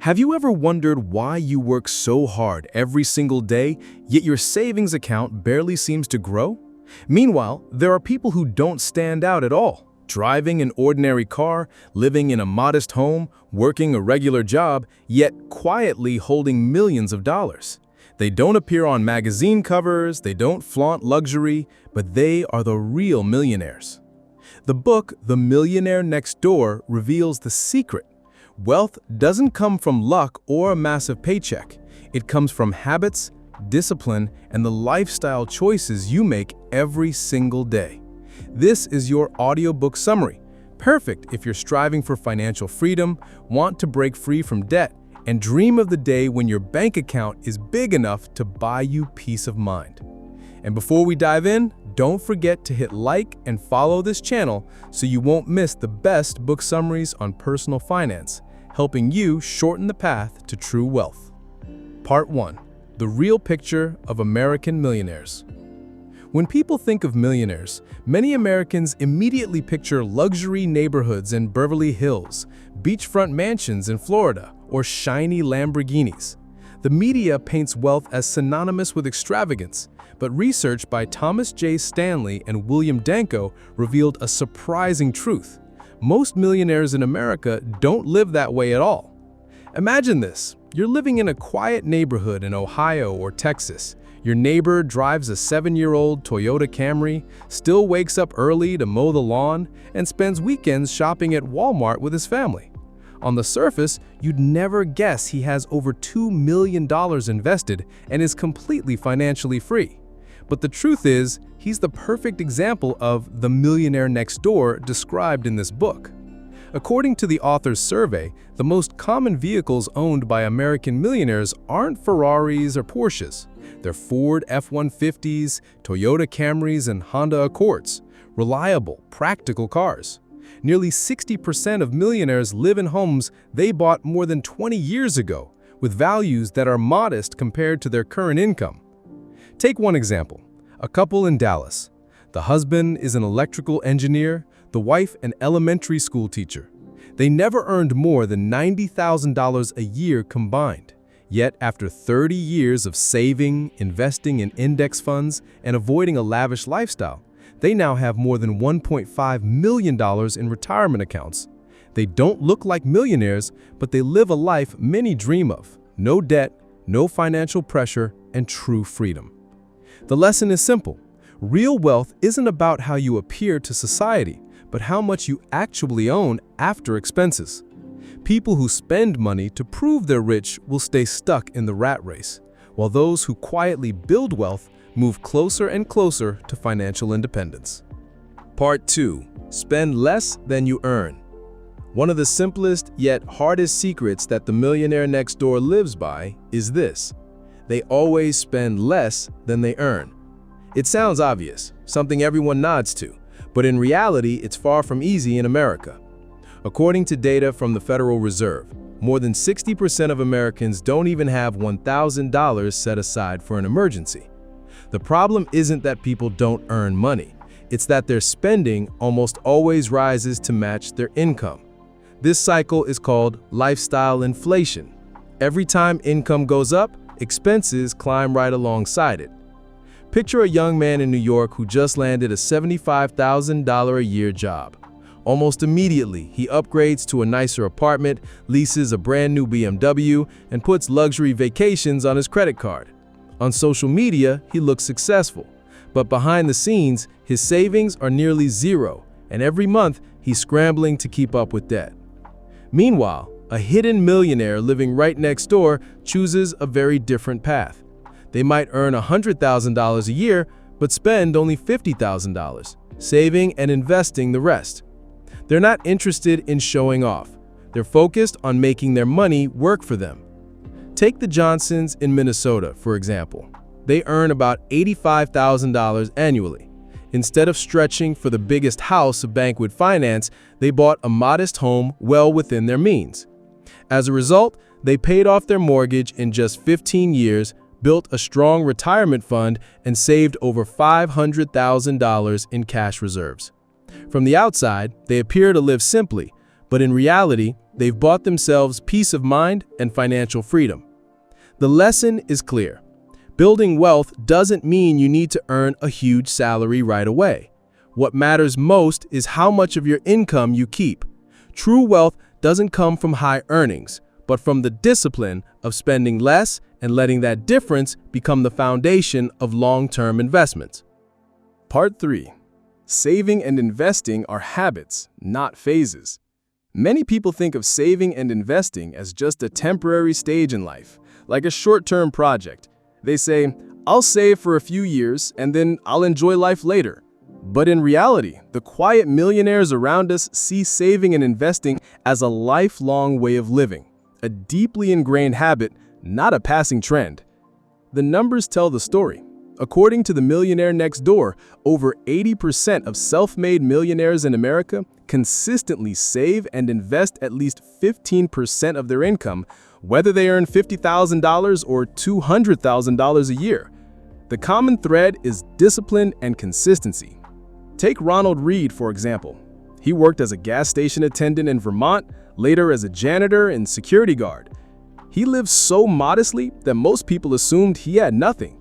Have you ever wondered why you work so hard every single day, yet your savings account barely seems to grow? Meanwhile, there are people who don't stand out at all, driving an ordinary car, living in a modest home, working a regular job, yet quietly holding millions of dollars. They don't appear on magazine covers, they don't flaunt luxury, but they are the real millionaires. The book, The Millionaire Next Door, reveals the secret. Wealth doesn't come from luck or a massive paycheck. It comes from habits, discipline, and the lifestyle choices you make every single day. This is your audiobook summary, perfect if you're striving for financial freedom, want to break free from debt, and dream of the day when your bank account is big enough to buy you peace of mind. And before we dive in, don't forget to hit like and follow this channel so you won't miss the best book summaries on personal finance, helping you shorten the path to true wealth. Part 1. The Real Picture of American Millionaires. When people think of millionaires, many Americans immediately picture luxury neighborhoods in Beverly Hills, beachfront mansions in Florida, or shiny Lamborghinis. The media paints wealth as synonymous with extravagance, but research by Thomas J. Stanley and William Danko revealed a surprising truth. Most millionaires in America don't live that way at all. Imagine this. You're living in a quiet neighborhood in Ohio or Texas. Your neighbor drives a 7-year-old Toyota Camry, still wakes up early to mow the lawn, and spends weekends shopping at Walmart with his family. On the surface, you'd never guess he has over $2 million invested and is completely financially free. But the truth is, he's the perfect example of the millionaire next door described in this book. According to the author's survey, the most common vehicles owned by American millionaires aren't Ferraris or Porsches. They're Ford F-150s, Toyota Camrys, and Honda Accords. Reliable, practical cars. Nearly 60% of millionaires live in homes they bought more than 20 years ago, with values that are modest compared to their current income. Take one example, a couple in Dallas. The husband is an electrical engineer, the wife an elementary school teacher. They never earned more than $90,000 a year combined. Yet after 30 years of saving, investing in index funds, and avoiding a lavish lifestyle, they now have more than $1.5 million in retirement accounts. They don't look like millionaires, but they live a life many dream of. No debt, no financial pressure, and true freedom. The lesson is simple. Real wealth isn't about how you appear to society, but how much you actually own after expenses. People who spend money to prove they're rich will stay stuck in the rat race, while those who quietly build wealth move closer and closer to financial independence. Part 2. Spend less than you earn. One of the simplest yet hardest secrets that the millionaire next door lives by is this. They always spend less than they earn. It sounds obvious, something everyone nods to, but in reality, it's far from easy in America. According to data from the Federal Reserve, more than 60% of Americans don't even have $1,000 set aside for an emergency. The problem isn't that people don't earn money. It's that their spending almost always rises to match their income. This cycle is called lifestyle inflation. Every time income goes up, expenses climb right alongside it. Picture a young man in New York who just landed a $75,000 a year job. Almost immediately, he upgrades to a nicer apartment, leases a brand new BMW, and puts luxury vacations on his credit card. On social media, he looks successful, but behind the scenes, his savings are nearly zero, and every month, he's scrambling to keep up with debt. Meanwhile, a hidden millionaire living right next door chooses a very different path. They might earn $100,000 a year, but spend only $50,000, saving and investing the rest. They're not interested in showing off. They're focused on making their money work for them. Take the Johnsons in Minnesota, for example. They earn about $85,000 annually. Instead of stretching for the biggest house of bank would finance, they bought a modest home well within their means. As a result, they paid off their mortgage in just 15 years, built a strong retirement fund, and saved over $500,000 in cash reserves. From the outside, they appear to live simply, but in reality, They've bought themselves peace of mind and financial freedom. The lesson is clear. Building wealth doesn't mean you need to earn a huge salary right away. What matters most is how much of your income you keep. True wealth doesn't come from high earnings, but from the discipline of spending less and letting that difference become the foundation of long-term investments. Part 3. Saving and investing are habits, not phases. Many people think of saving and investing as just a temporary stage in life, like a short-term project. They say, "I'll save for a few years and then I'll enjoy life later." But in reality, the quiet millionaires around us see saving and investing as a lifelong way of living, a deeply ingrained habit, not a passing trend. The numbers tell the story. According to the Millionaire Next Door, over 80% of self-made millionaires in America consistently save and invest at least 15% of their income, whether they earn $50,000 or $200,000 a year. The common thread is discipline and consistency. Take Ronald Reed, for example. He worked as a gas station attendant in Vermont, later as a janitor and security guard. He lived so modestly that most people assumed he had nothing.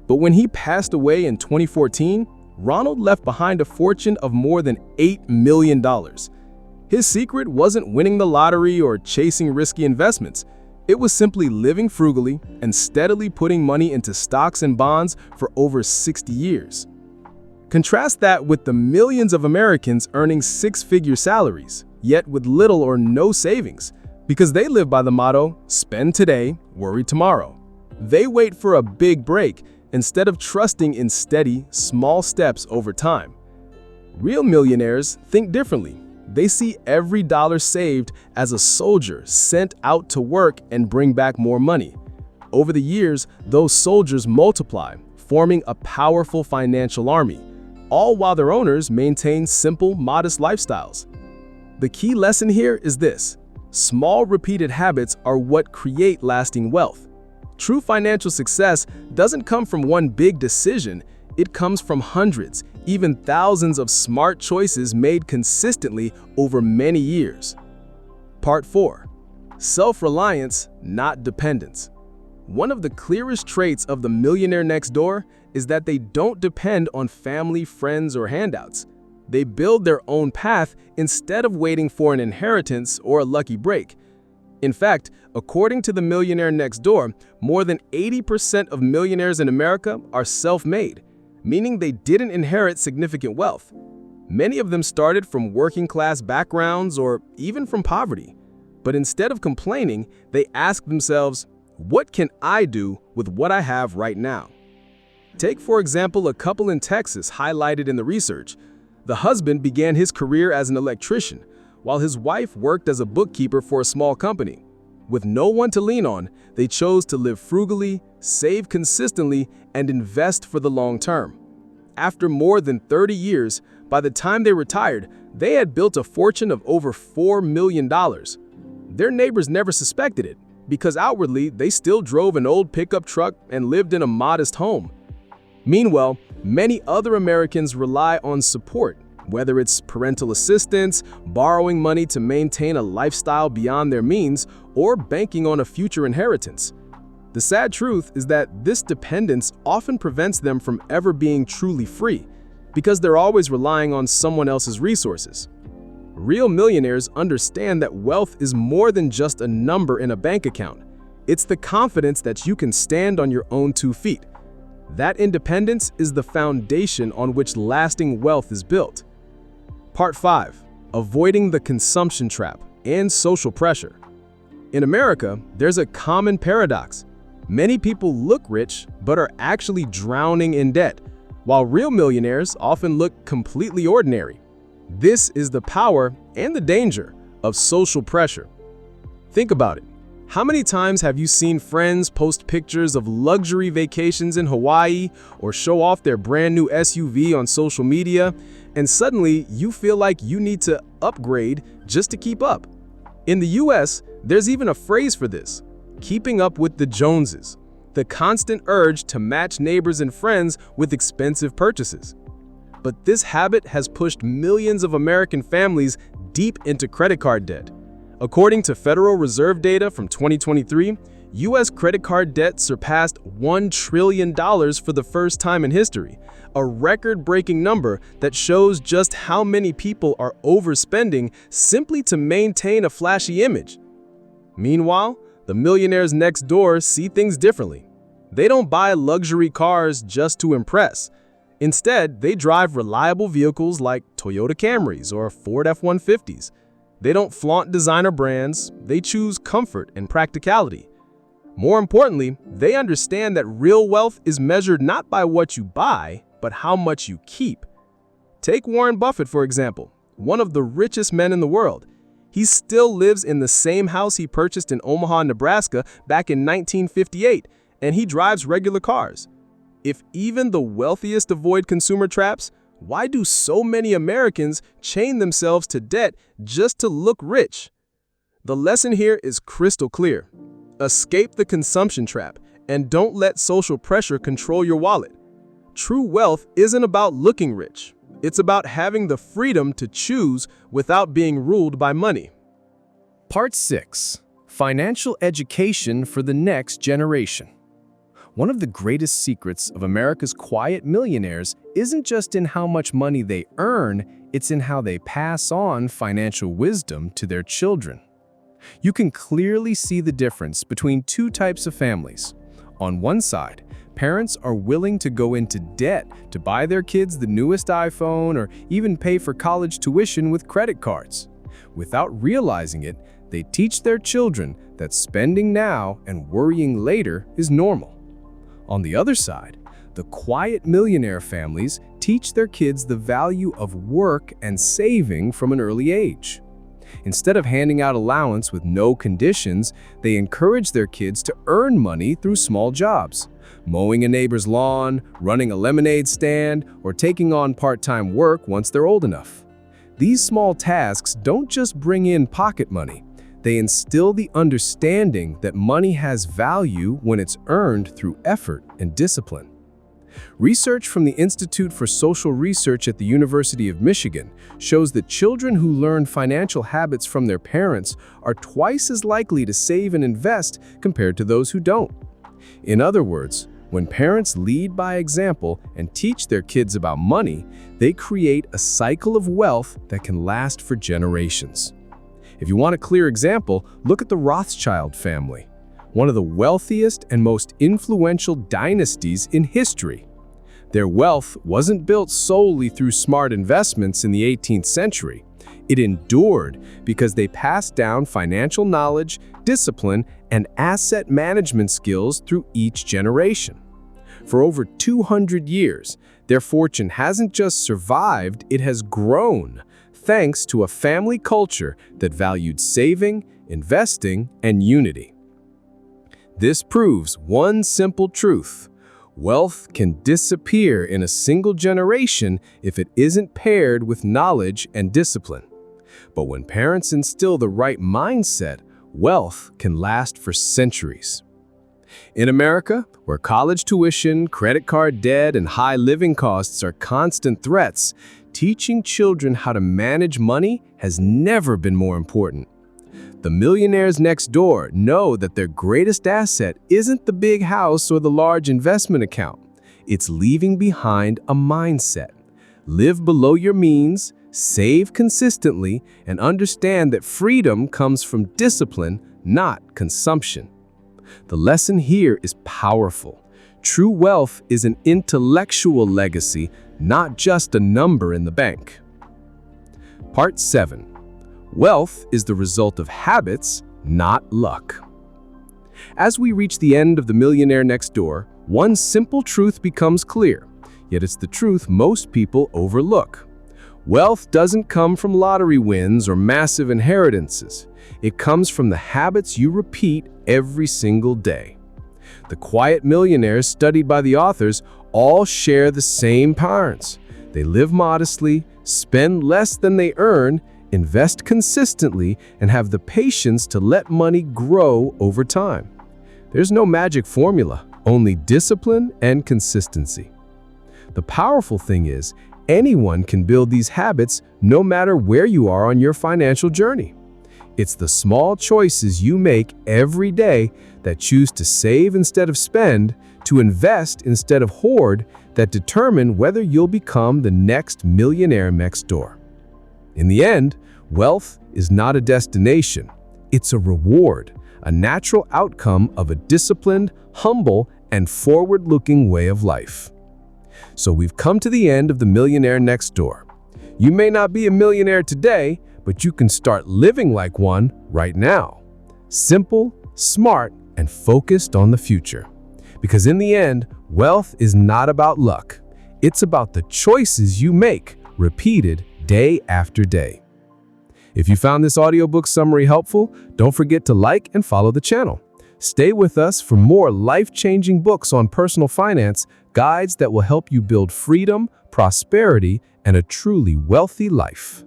But when he passed away in 2014, Ronald left behind a fortune of more than $8 million. His secret wasn't winning the lottery or chasing risky investments. It was simply living frugally and steadily putting money into stocks and bonds for over 60 years. Contrast that with the millions of Americans earning six-figure salaries, yet with little or no savings, because they live by the motto, "Spend today, worry tomorrow." They wait for a big break instead of trusting in steady, small steps over time. Real millionaires think differently. They see every dollar saved as a soldier sent out to work and bring back more money. Over the years, those soldiers multiply, forming a powerful financial army, all while their owners maintain simple, modest lifestyles. The key lesson here is this: small, repeated habits are what create lasting wealth. True financial success doesn't come from one big decision. It comes from hundreds, even thousands of smart choices made consistently over many years. Part 4. Self-reliance, not dependence. One of the clearest traits of the Millionaire Next Door is that they don't depend on family, friends, or handouts. They build their own path instead of waiting for an inheritance or a lucky break. In fact, according to the Millionaire Next Door, more than 80% of millionaires in America are self-made, meaning they didn't inherit significant wealth. Many of them started from working-class backgrounds or even from poverty. But instead of complaining, they ask themselves, "What can I do with what I have right now?" Take, for example, a couple in Texas highlighted in the research. The husband began his career as an electrician, while his wife worked as a bookkeeper for a small company. With no one to lean on, they chose to live frugally, save consistently, and invest for the long term. After more than 30 years, by the time they retired, they had built a fortune of over $4 million. Their neighbors never suspected it, because outwardly they still drove an old pickup truck and lived in a modest home. Meanwhile, many other Americans rely on support, whether it's parental assistance, borrowing money to maintain a lifestyle beyond their means, or banking on a future inheritance. The sad truth is that this dependence often prevents them from ever being truly free, because they're always relying on someone else's resources. Real millionaires understand that wealth is more than just a number in a bank account. It's the confidence that you can stand on your own 2 feet. That independence is the foundation on which lasting wealth is built. Part 5. Avoiding the consumption trap and social pressure. In America, there's a common paradox. Many people look rich but are actually drowning in debt, while real millionaires often look completely ordinary. This is the power and the danger of social pressure. Think about it. How many times have you seen friends post pictures of luxury vacations in Hawaii or show off their brand new SUV on social media, and suddenly you feel like you need to upgrade just to keep up? In the US, there's even a phrase for this: keeping up with the Joneses, the constant urge to match neighbors and friends with expensive purchases. But this habit has pushed millions of American families deep into credit card debt. According to Federal Reserve data from 2023, U.S. credit card debt surpassed $1 trillion for the first time in history, a record-breaking number that shows just how many people are overspending simply to maintain a flashy image. Meanwhile, the millionaires next door see things differently. They don't buy luxury cars just to impress. Instead, they drive reliable vehicles like Toyota Camrys or Ford F-150s. They don't flaunt designer brands, they choose comfort and practicality. More importantly, they understand that real wealth is measured not by what you buy, but how much you keep. Take Warren Buffett, for example, one of the richest men in the world. He still lives in the same house he purchased in Omaha, Nebraska back in 1958, and he drives regular cars. If even the wealthiest avoid consumer traps, why do so many Americans chain themselves to debt just to look rich? The lesson here is crystal clear. Escape the consumption trap and don't let social pressure control your wallet. True wealth isn't about looking rich. It's about having the freedom to choose without being ruled by money. Part 6. Financial education for the next generation. One of the greatest secrets of America's quiet millionaires isn't just in how much money they earn, it's in how they pass on financial wisdom to their children. You can clearly see the difference between two types of families. On one side, parents are willing to go into debt to buy their kids the newest iPhone or even pay for college tuition with credit cards. Without realizing it, they teach their children that spending now and worrying later is normal. On the other side, the quiet millionaire families teach their kids the value of work and saving from an early age. Instead of handing out allowance with no conditions, they encourage their kids to earn money through small jobs, mowing a neighbor's lawn, running a lemonade stand, or taking on part-time work once they're old enough. These small tasks don't just bring in pocket money. They instill the understanding that money has value when it's earned through effort and discipline. Research from the Institute for Social Research at the University of Michigan shows that children who learn financial habits from their parents are twice as likely to save and invest compared to those who don't. In other words, when parents lead by example and teach their kids about money, they create a cycle of wealth that can last for generations. If you want a clear example, look at the Rothschild family, one of the wealthiest and most influential dynasties in history. Their wealth wasn't built solely through smart investments in the 18th century. It endured because they passed down financial knowledge, discipline, and asset management skills through each generation. For over 200 years, their fortune hasn't just survived, it has grown, thanks to a family culture that valued saving, investing, and unity. This proves one simple truth: wealth can disappear in a single generation if it isn't paired with knowledge and discipline. But when parents instill the right mindset, wealth can last for centuries. In America, where college tuition, credit card debt, and high living costs are constant threats, teaching children how to manage money has never been more important. The millionaires next door know that their greatest asset isn't the big house or the large investment account. It's leaving behind a mindset. Live below your means, save consistently, and understand that freedom comes from discipline, not consumption. The lesson here is powerful. True wealth is an intellectual legacy, not just a number in the bank. Part 7. Wealth is the result of habits, not luck. As we reach the end of The Millionaire Next Door, one simple truth becomes clear, yet it's the truth most people overlook. Wealth doesn't come from lottery wins or massive inheritances. It comes from the habits you repeat every single day. The quiet millionaires studied by the authors all share the same patterns. They live modestly, spend less than they earn, invest consistently, and have the patience to let money grow over time. There's no magic formula, only discipline and consistency. The powerful thing is, anyone can build these habits no matter where you are on your financial journey. It's the small choices you make every day that choose to save instead of spend, to invest instead of hoard, that determine whether you'll become the next millionaire next door. In the end, wealth is not a destination. It's a reward, a natural outcome of a disciplined, humble, and forward-looking way of life. So we've come to the end of the Millionaire Next Door. You may not be a millionaire today, but you can start living like one right now. Simple, smart, and focused on the future. Because in the end, wealth is not about luck. It's about the choices you make, repeated day after day. If you found this audiobook summary helpful, don't forget to like and follow the channel. Stay with us for more life-changing books on personal finance, guides that will help you build freedom, prosperity, and a truly wealthy life.